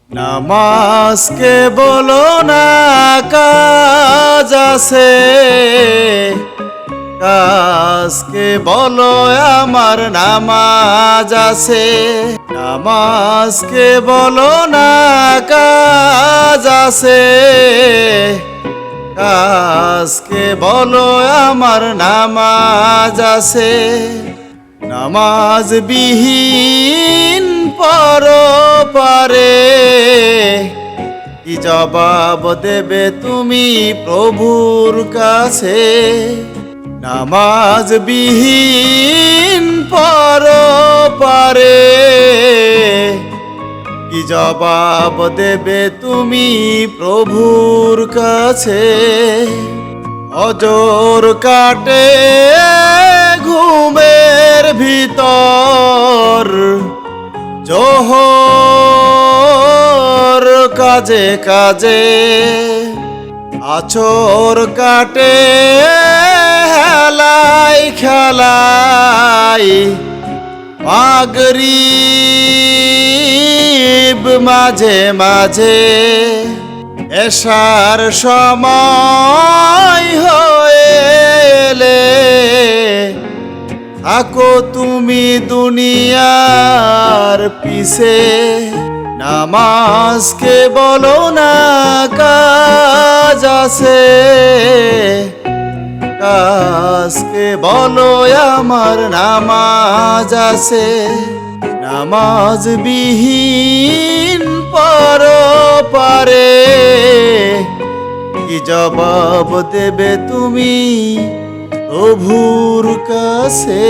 নামাজকে বলো না কাজ আছে, কাজকে বলো আমার নামাজ আছে। নামাজকে বলো না কাজ আছে, কাজকে বলো আমার নামাজ আছে। নামাজ বিহীন পরপারে কি জবাব দেবে তুমি প্রভুর কাছে? নামাজ বিহীন পরপারে কি জবাব দেবে তুমি প্রভুর কাছে? অজর কাটে ঘুমের ভিতর, জোহর কাজে কাজে আছর কাটে হেলাই খেলাই, মাগরিব মাঝে মাঝে এশার সময় হয়েলে থাকো তুমি দুনিয়ার পিছে। নামাজকে বলো না কাজ আছে, কাজকে বলো আমার নামাজ আছে। নামাজ বিহীন পরপারে কি জবাব দেবে তুমি প্রভুর কাছে?